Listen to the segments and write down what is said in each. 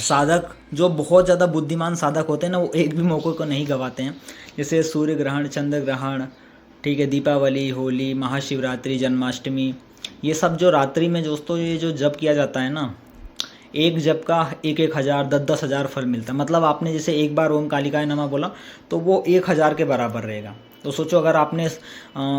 साधक जो बहुत ज़्यादा बुद्धिमान साधक होते हैं ना, वो एक भी मौके को नहीं गंवाते हैं। जैसे सूर्य ग्रहण, चंद्र ग्रहण, ठीक है, दीपावली, होली, महाशिवरात्रि, जन्माष्टमी, ये सब जो रात्रि में दोस्तों ये जो जप किया जाता है ना, एक जप का 1,000 10 हज़ार फल मिलता है। मतलब आपने जैसे एक बार ओम कालिकाय नमः बोला तो वो 1,000 के बराबर रहेगा। तो सोचो अगर आपने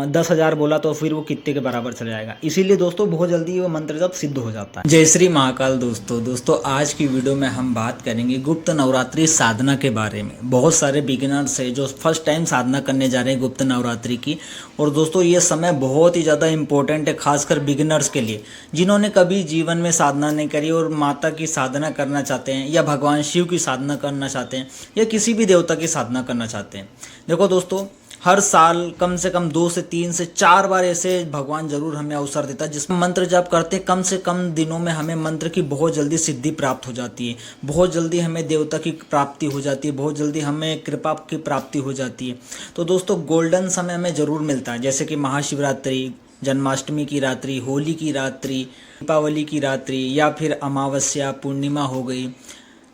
10,000 बोला तो फिर वो कितने के बराबर चला जाएगा। इसीलिए दोस्तों बहुत जल्दी वो मंत्र जप सिद्ध हो जाता है। जय श्री महाकाल। दोस्तों आज की वीडियो में हम बात करेंगे गुप्त नवरात्रि साधना के बारे में। बहुत सारे बिगिनर्स है जो फर्स्ट टाइम साधना करने जा रहे हैं गुप्त नवरात्रि की। और दोस्तों ये समय बहुत ही ज़्यादा इंपॉर्टेंट है, खासकर बिगिनर्स के लिए, जिन्होंने कभी जीवन में साधना नहीं करी और माता की साधना करना चाहते हैं, या भगवान शिव की साधना करना चाहते हैं, या किसी भी देवता की साधना करना चाहते हैं। देखो दोस्तों, हर साल कम से कम 2 से 3 से 4 बार ऐसे भगवान जरूर हमें अवसर देता है जिसमें मंत्र जप करते कम से कम दिनों में हमें मंत्र की बहुत जल्दी सिद्धि प्राप्त हो जाती है, बहुत जल्दी हमें देवता की प्राप्ति हो जाती है, बहुत जल्दी हमें कृपा की प्राप्ति हो जाती है। तो दोस्तों गोल्डन समय हमें ज़रूर मिलता है, जैसे कि महाशिवरात्रि, जन्माष्टमी की रात्रि, होली की रात्रि, दीपावली की रात्रि, या फिर अमावस्या, पूर्णिमा हो गई,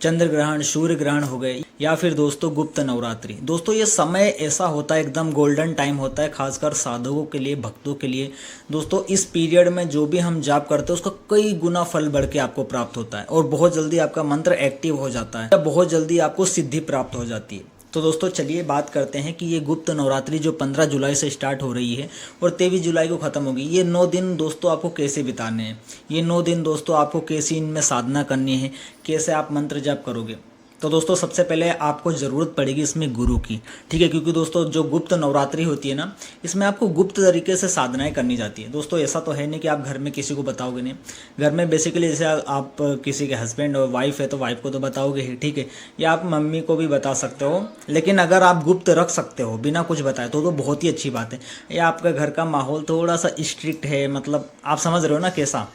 चंद्र ग्रहण, सूर्य ग्रहण हो गए, या फिर दोस्तों गुप्त नवरात्रि। दोस्तों ये समय ऐसा होता है, एकदम गोल्डन टाइम होता है, खासकर साधकों के लिए, भक्तों के लिए। दोस्तों इस पीरियड में जो भी हम जाप करते हैं उसका कई गुना फल बढ़ के आपको प्राप्त होता है, और बहुत जल्दी आपका मंत्र एक्टिव हो जाता है, बहुत जल्दी आपको सिद्धि प्राप्त हो जाती है। तो दोस्तों चलिए बात करते हैं कि ये गुप्त नवरात्रि जो 15 जुलाई से स्टार्ट हो रही है और 23 जुलाई को ख़त्म होगी, ये 9 दिन दोस्तों आपको कैसे बिताने हैं, ये 9 दिन दोस्तों आपको कैसे इनमें साधना करनी है, कैसे आप मंत्र जाप करोगे। तो दोस्तों सबसे पहले आपको ज़रूरत पड़ेगी इसमें गुरु की, ठीक है, क्योंकि दोस्तों जो गुप्त नवरात्रि होती है ना, इसमें आपको गुप्त तरीके से साधनाएं करनी जाती है। दोस्तों ऐसा तो है नहीं कि आप घर में किसी को बताओगे नहीं। घर में बेसिकली जैसे आप किसी के हस्बैंड और वाइफ है तो वाइफ को तो बताओगे ही, ठीक है, या आप मम्मी को भी बता सकते हो। लेकिन अगर आप गुप्त रख सकते हो बिना कुछ बताए तो बहुत ही अच्छी बात है। या आपका घर का माहौल थोड़ा सा स्ट्रिक्ट है, मतलब आप समझ रहे हो ना कैसा,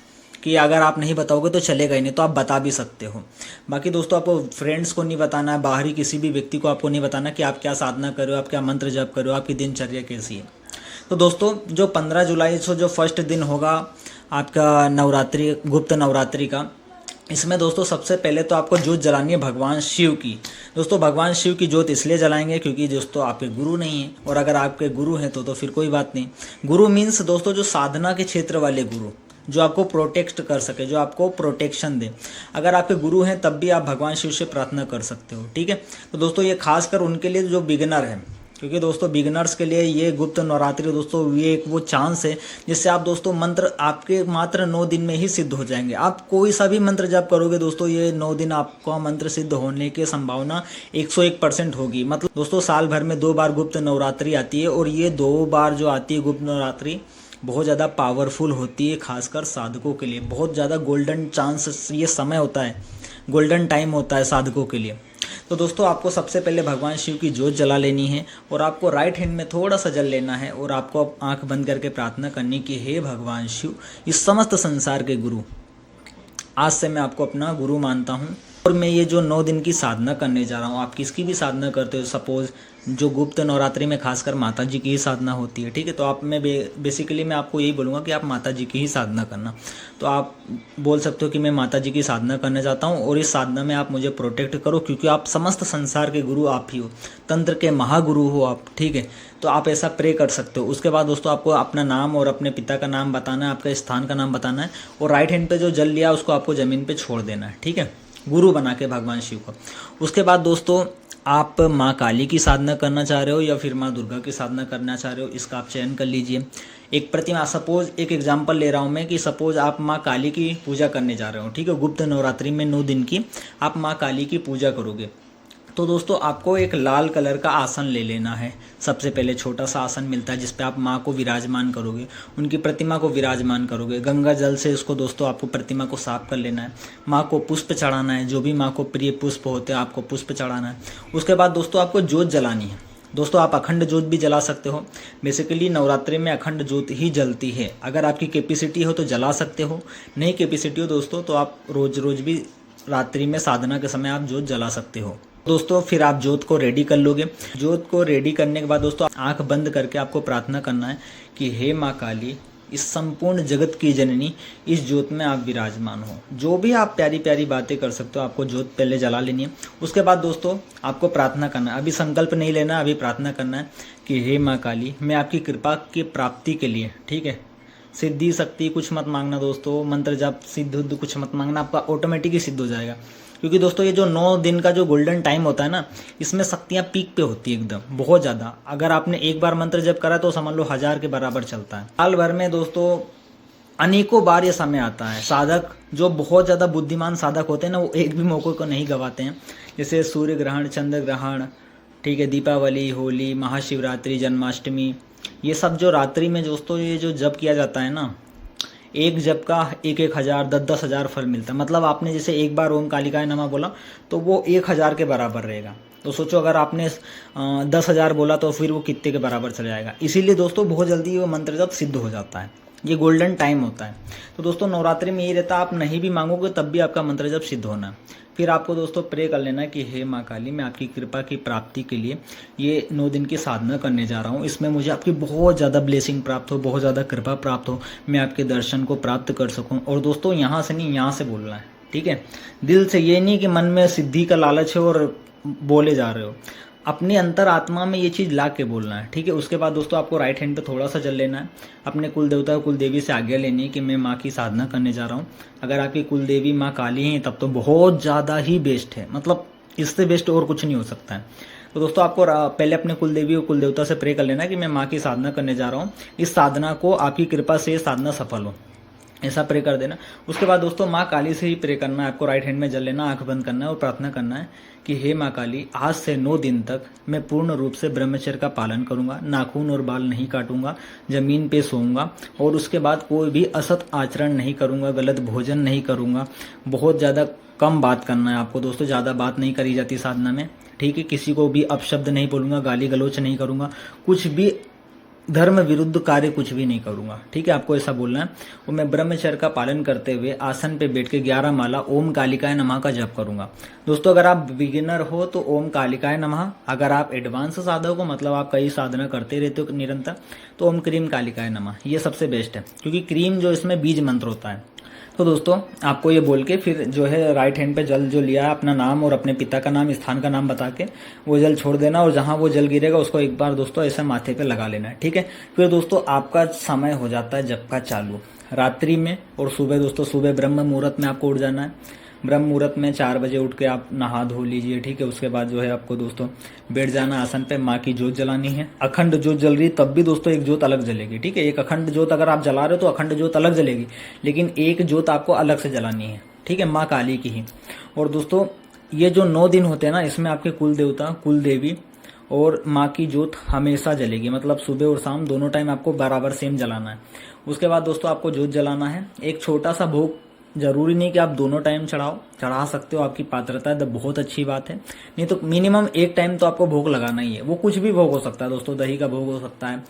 कि अगर आप नहीं बताओगे तो चलेगा ही नहीं, तो आप बता भी सकते हो। बाकी दोस्तों आपको फ्रेंड्स को नहीं बताना है, बाहरी किसी भी व्यक्ति को आपको नहीं बताना कि आप क्या साधना कर रहे हो, आप क्या मंत्र जप कर रहे हो, आपकी दिनचर्या कैसी है। तो दोस्तों जो 15 जुलाई से जो फर्स्ट दिन होगा आपका नवरात्रि, गुप्त नवरात्रि का, इसमें दोस्तों सबसे पहले तो आपको ज्योत जलानी है भगवान शिव की। दोस्तों भगवान शिव की ज्योत इसलिए जलाएंगे क्योंकि दोस्तों आपके गुरु नहीं हैं, और अगर आपके गुरु हैं तो फिर कोई बात नहीं। गुरु मीन्स दोस्तों जो साधना के क्षेत्र वाले गुरु, जो आपको प्रोटेक्ट कर सके, जो आपको प्रोटेक्शन दे। अगर आपके गुरु हैं तब भी आप भगवान शिव से प्रार्थना कर सकते हो, ठीक है। तो दोस्तों ये खासकर उनके लिए जो बिगिनर है, क्योंकि दोस्तों बिगिनर्स के लिए ये गुप्त नवरात्रि दोस्तों ये एक वो चांस है जिससे आप दोस्तों मंत्र आपके मात्र 9 दिन में ही सिद्ध हो जाएंगे। आप कोई सा भी मंत्र जप करोगे दोस्तों, ये 9 दिन आपको मंत्र सिद्ध होने की संभावना 101% होगी। मतलब दोस्तों साल भर में 2 बार गुप्त नवरात्रि आती है, और ये 2 बार जो आती है गुप्त नवरात्रि बहुत ज़्यादा पावरफुल होती है, खासकर साधकों के लिए। बहुत ज़्यादा गोल्डन चांस ये समय होता है, गोल्डन टाइम होता है साधकों के लिए। तो दोस्तों आपको सबसे पहले भगवान शिव की ज्योत जला लेनी है, और आपको राइट हैंड में थोड़ा सा जल लेना है, और आपको आंख बंद करके प्रार्थना करनी कि हे भगवान शिव, इस समस्त संसार के गुरु, आज से मैं आपको अपना गुरु मानता हूँ, और मैं ये जो 9 दिन की साधना करने जा रहा हूँ, आप किसकी भी साधना करते हो, सपोज जो गुप्त नवरात्रि में खासकर माता जी की ही साधना होती है, ठीक है, तो आप मैं बेसिकली मैं आपको यही बोलूँगा कि आप माता जी की ही साधना करना। तो आप बोल सकते हो कि मैं माता जी की साधना करना चाहता हूँ, और इस साधना में आप मुझे प्रोटेक्ट करो, क्योंकि आप समस्त संसार के गुरु आप ही हो, तंत्र के महागुरु हो आप, ठीक है। तो आप ऐसा प्रे कर सकते हो। उसके बाद दोस्तों आपको अपना नाम और अपने पिता का नाम बताना है, आपका स्थान का नाम बताना है, और राइट हैंड पर जो जल लिया उसको आपको ज़मीन पर छोड़ देना है, ठीक है, गुरु बना के भगवान शिव को। उसके बाद दोस्तों आप माँ काली की साधना करना चाह रहे हो या फिर माँ दुर्गा की साधना करना चाह रहे हो, इसका आप चयन कर लीजिए। एक प्रतिमा, सपोज एक एग्जांपल ले रहा हूँ मैं कि सपोज आप माँ काली की पूजा करने जा रहे हो, ठीक है, गुप्त नवरात्रि में 9 दिन की आप माँ काली की पूजा करोगे। तो दोस्तों आपको एक लाल कलर का आसन ले लेना है। सबसे पहले छोटा सा आसन मिलता है जिस पे आप माँ को विराजमान करोगे, उनकी प्रतिमा को विराजमान करोगे। गंगा जल से उसको दोस्तों आपको प्रतिमा को साफ कर लेना है। माँ को पुष्प चढ़ाना है, जो भी माँ को प्रिय पुष्प होते हैं आपको पुष्प चढ़ाना है। उसके बाद दोस्तों आपको ज्योत जलानी है। दोस्तों आप अखंड ज्योत भी जला सकते हो। बेसिकली नवरात्रि में अखंड ज्योत ही जलती है। अगर आपकी कैपेसिटी हो तो जला सकते हो, नहीं कैपेसिटी हो दोस्तों तो आप रोज़ रोज़ भी रात्रि में साधना के समय आप ज्योत जला सकते हो। दोस्तों फिर आप ज्योत को रेडी कर लोगे। ज्योत को रेडी करने के बाद दोस्तों आंख बंद करके आपको प्रार्थना करना है कि हे माँ काली, इस संपूर्ण जगत की जननी, इस ज्योत में आप विराजमान हो। जो भी आप प्यारी प्यारी बातें कर सकते हो, आपको ज्योत पहले जला लेनी है। उसके बाद दोस्तों आपको प्रार्थना करना है। अभी संकल्प नहीं लेना, अभी प्रार्थना करना है कि हे माँ काली, मैं आपकी कृपा की प्राप्ति के लिए, ठीक है, सिद्धि शक्ति कुछ मत मांगना दोस्तों, मंत्र जाप सिद्ध उद्ध कुछ मत मांगना, आपका ऑटोमेटिक ही सिद्ध हो जाएगा। क्योंकि दोस्तों ये जो 9 दिन का जो गोल्डन टाइम होता है ना, इसमें शक्तियाँ पीक पे होती है एकदम बहुत ज़्यादा। अगर आपने एक बार मंत्र जप करा तो समझ लो 1000 के बराबर चलता है। साल भर में दोस्तों अनेकों बार ये समय आता है। साधक जो बहुत ज़्यादा बुद्धिमान साधक होते हैं ना, वो एक भी मौके को नहीं गवाते हैं। जैसे सूर्य ग्रहण, चंद्र ग्रहण, ठीक है, दीपावली, होली, महाशिवरात्रि, जन्माष्टमी, ये सब जो रात्रि में दोस्तों ये जो जप किया जाता है ना, एक जप का 1,000 10,000 फल मिलता है। मतलब आपने जैसे एक बार ओम कालिकाय नमः बोला तो वो 1,000 के बराबर रहेगा। तो सोचो अगर आपने 10,000 बोला तो फिर वो कितने के बराबर चला जाएगा। इसीलिए दोस्तों बहुत जल्दी वो मंत्र जप सिद्ध हो जाता है। ये गोल्डन टाइम होता है। तो दोस्तों नवरात्रि में यही रहता है, आप नहीं भी मांगोगे तब भी आपका मंत्र जप सिद्ध होना है। फिर आपको दोस्तों प्रे कर लेना कि हे माँ काली, मैं आपकी कृपा की प्राप्ति के लिए ये 9 दिन की साधना करने जा रहा हूँ। इसमें मुझे आपकी बहुत ज़्यादा ब्लेसिंग प्राप्त हो, बहुत ज़्यादा कृपा प्राप्त हो, मैं आपके दर्शन को प्राप्त कर सकूँ। और दोस्तों यहाँ से नहीं, यहाँ से बोलना है, ठीक है, दिल से। ये नहीं कि मन में सिद्धि का लालच है और बोले जा रहे हो, अपने अंतर आत्मा में ये चीज़ ला के बोलना है, ठीक है। उसके बाद दोस्तों आपको राइट हैंड पे थोड़ा सा जल लेना है। अपने कुल देवता कुल देवी से आज्ञा लेनी है कि मैं माँ की साधना करने जा रहा हूँ। अगर आपकी कुल देवी माँ काली हैं तब तो बहुत ज़्यादा ही बेस्ट है, मतलब इससे बेस्ट और कुछ नहीं हो सकता है। तो दोस्तों आपको पहले अपने कुल देवी और कुल देवता से प्रे कर लेना है कि मैं माँ की साधना करने जा रहा हूँ, इस साधना को आपकी कृपा से साधना सफल हो, ऐसा प्रे कर देना। उसके बाद दोस्तों माँ काली से ही प्रे करना है। आपको राइट हैंड में जल लेना, आंख बंद करना है और प्रार्थना करना है कि हे माँ काली, आज से 9 दिन तक मैं पूर्ण रूप से ब्रह्मचर्य का पालन करूंगा, नाखून और बाल नहीं काटूंगा, जमीन पे सोऊंगा और उसके बाद कोई भी असत आचरण नहीं करूंगा, गलत भोजन नहीं करूंगा। बहुत ज़्यादा कम बात करना है आपको दोस्तों, ज़्यादा बात नहीं करी जाती साधना में, ठीक है। किसी को भी अपशब्द नहीं बोलूंगा, गाली गलौच नहीं करूंगा, कुछ भी धर्म विरुद्ध कार्य कुछ भी नहीं करूंगा, ठीक है। आपको ऐसा बोलना है। और मैं ब्रह्मचर्य का पालन करते हुए आसन पे बैठ के 11 माला ओम कालिकाय नमः का जप करूंगा। दोस्तों अगर आप बिगिनर हो तो ओम कालिकाय नमः, अगर आप एडवांस साधक हो, मतलब आप कई साधना करते रहते हो निरंतर, तो ओम क्रीम कालिकाय नमः, ये सबसे बेस्ट है। क्योंकि क्रीम जो इसमें बीज मंत्र होता है। तो दोस्तों आपको ये बोल के फिर जो है राइट हैंड पे जल जो लिया है, अपना नाम और अपने पिता का नाम, स्थान का नाम बता के वो जल छोड़ देना और जहां वो जल गिरेगा उसको एक बार दोस्तों ऐसे माथे पे लगा लेना है, ठीक है। फिर दोस्तों आपका समय हो जाता है जप का चालू रात्रि में और सुबह। दोस्तों सुबह ब्रह्म मुहूर्त में आपको उठ जाना है। ब्रह्म मुहूर्त में 4 बजे उठ के आप नहा धो लीजिए, ठीक है। उसके बाद जो है आपको दोस्तों बैठ जाना आसन पे, माँ की ज्योत जलानी है। अखंड ज्योत जल रही तब भी दोस्तों एक ज्योत अलग जलेगी, ठीक है। एक अखंड ज्योत अगर आप जला रहे हो तो अखंड ज्योत अलग जलेगी, लेकिन एक ज्योत आपको अलग से जलानी है, ठीक है, माँ काली की ही। और दोस्तों ये जो 9 दिन होते हैं ना, इसमें आपके कुल देवता कुल देवी और माँ की ज्योत हमेशा जलेगी, मतलब सुबह और शाम दोनों टाइम आपको बराबर सेम जलाना है। उसके बाद दोस्तों आपको ज्योत जलाना है। एक छोटा सा भोग, जरूरी नहीं कि आप दोनों टाइम चढ़ा सकते हो, आपकी पात्रता है तो बहुत अच्छी बात है, नहीं तो मिनिमम एक टाइम तो आपको भोग लगाना ही है। वो कुछ भी भोग हो सकता है दोस्तों, दही का भोग हो सकता है,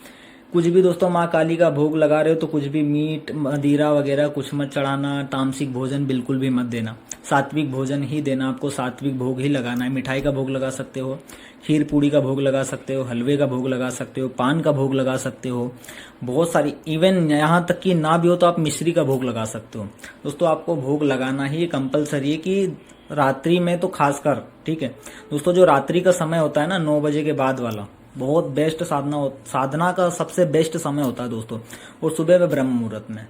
कुछ भी। दोस्तों माँ काली का भोग लगा रहे हो तो कुछ भी मीट मदिरा वगैरह कुछ मत चढ़ाना, तामसिक भोजन बिल्कुल भी मत देना, सात्विक भोजन ही देना। आपको सात्विक भोग ही लगाना है। मिठाई का भोग लगा सकते हो, खीर पूड़ी का भोग लगा सकते हो, हलवे का भोग लगा सकते हो, पान का भोग लगा सकते हो, बहुत सारी, इवन यहाँ तक कि ना भी हो तो आप मिश्री का भोग लगा सकते हो। दोस्तों आपको भोग लगाना ही कंपलसरी है कि रात्रि में तो खासकर, ठीक है। दोस्तों जो रात्रि का समय होता है ना 9 बजे के बाद वाला, बहुत बेस्ट साधना का सबसे बेस्ट समय होता है दोस्तों। और सुबह में ब्रह्म मुहूर्त में,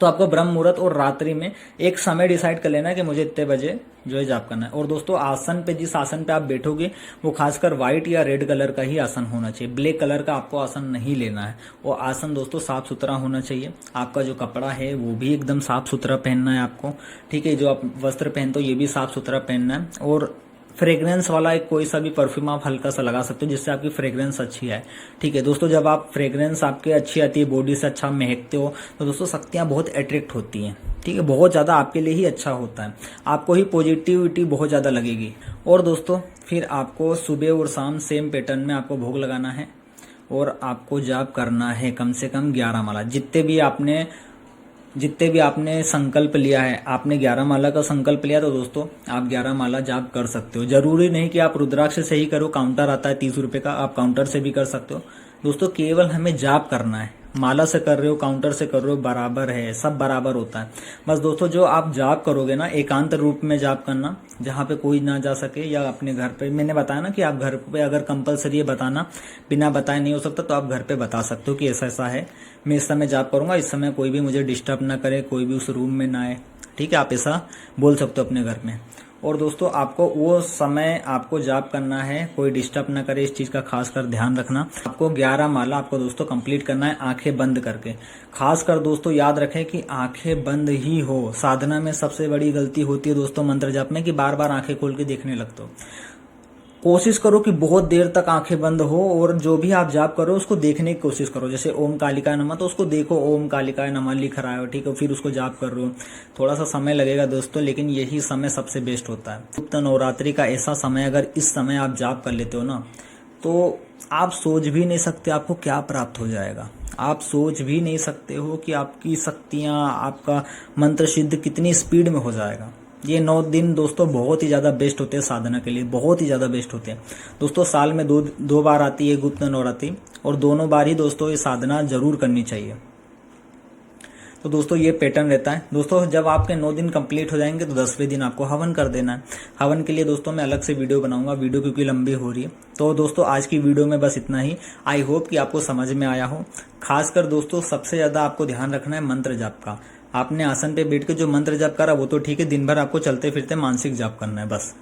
तो आपको ब्रह्म मुहूर्त और रात्रि में एक समय डिसाइड कर लेना है कि मुझे इतने बजे जो है जाप करना है। और दोस्तों आसन पे, जिस आसन पे आप बैठोगे वो खासकर व्हाइट या रेड कलर का ही आसन होना चाहिए, ब्लैक कलर का आपको आसन नहीं लेना है। और आसन दोस्तों साफ सुथरा होना चाहिए। आपका जो कपड़ा है वो भी एकदम साफ सुथरा पहनना है आपको, ठीक है। जो आप वस्त्र पहनते हो ये भी साफ सुथरा पहनना है। और फ्रेग्रेंस वाला एक कोई सा भी परफ्यूम आप हल्का सा लगा सकते हो जिससे आपकी फ्रेग्रेंस अच्छी है, ठीक है। दोस्तों जब आप फ्रेग्रेंस आपके अच्छी आती है, बॉडी से अच्छा महकते हो, तो दोस्तों शक्तियाँ बहुत अट्रैक्ट होती हैं, ठीक है। बहुत ज़्यादा आपके लिए ही अच्छा होता है, आपको ही पॉजिटिविटी बहुत ज़्यादा लगेगी। और दोस्तों फिर आपको सुबह और शाम सेम पैटर्न में आपको भोग लगाना है और आपको जाप करना है कम से कम 11 माला। जितने भी आपने संकल्प लिया है, आपने 11 माला का संकल्प लिया तो दोस्तों आप 11 माला जाप कर सकते हो। जरूरी नहीं कि आप रुद्राक्ष से ही करो, काउंटर आता है 30 रुपए का, आप काउंटर से भी कर सकते हो। दोस्तों केवल हमें जाप करना है, माला से कर रहे हो, काउंटर से कर रहे हो, बराबर है, सब बराबर होता है। बस दोस्तों जो आप जाप करोगे ना, एकांत रूप में जाप करना, जहाँ पे कोई ना जा सके, या अपने घर पे, मैंने बताया ना कि आप घर पे अगर कंपलसरी है बताना, बिना बताए नहीं हो सकता, तो आप घर पे बता सकते हो कि ऐसा ऐसा है, मैं इस समय जाप करूंगा, इस समय कोई भी मुझे डिस्टर्ब ना करे, कोई भी उस रूम में ना आए। ठीक है, आप ऐसा बोल सकते हो अपने घर में। और दोस्तों आपको वो समय आपको जाप करना है, कोई डिस्टर्ब ना करे, इस चीज़ का खास कर ध्यान रखना। आपको 11 माला आपको दोस्तों कंप्लीट करना है आंखें बंद करके। खास कर दोस्तों याद रखें कि आंखें बंद ही हो। साधना में सबसे बड़ी गलती होती है दोस्तों मंत्र जाप में कि बार बार आंखें खोल के देखने लगते हो। कोशिश करो कि बहुत देर तक आंखें बंद हो और जो भी आप जाप करो उसको देखने की कोशिश करो। जैसे ओम कालिकाय नमः, तो उसको देखो, ओम कालिकाय नमः लिख रहा है, ठीक है, फिर उसको जाप कर रहे हो। थोड़ा सा समय लगेगा दोस्तों, लेकिन यही समय सबसे बेस्ट होता है। गुप्त नवरात्रि का ऐसा समय, अगर इस समय आप जाप कर लेते हो ना, तो आप सोच भी नहीं सकते आपको क्या प्राप्त हो जाएगा। आप सोच भी नहीं सकते हो कि आपकी शक्तियाँ, आपका मंत्र सिद्ध कितनी स्पीड में हो जाएगा। ये 9 दिन दोस्तों बहुत ही ज़्यादा बेस्ट होते हैं साधना के लिए, बहुत ही ज़्यादा बेस्ट होते हैं दोस्तों। साल में दो बार आती है गुप्त नवरात्रि, और दोनों बार ही दोस्तों ये साधना जरूर करनी चाहिए। तो दोस्तों ये पैटर्न रहता है दोस्तों। जब आपके 9 दिन कंप्लीट हो जाएंगे तो 10वें दिन आपको हवन कर देना है। हवन के लिए दोस्तों मैं अलग से वीडियो बनाऊंगा, वीडियो क्योंकि लंबी हो रही है। तो दोस्तों आज की वीडियो में बस इतना ही। आई होप कि आपको समझ में आया हो। खासकर दोस्तों सबसे ज़्यादा आपको ध्यान रखना है मंत्र जाप का। आपने आसन पे बैठ के जो मंत्र जाप करा वो तो ठीक है, दिन भर आपको चलते फिरते मानसिक जाप करना है बस।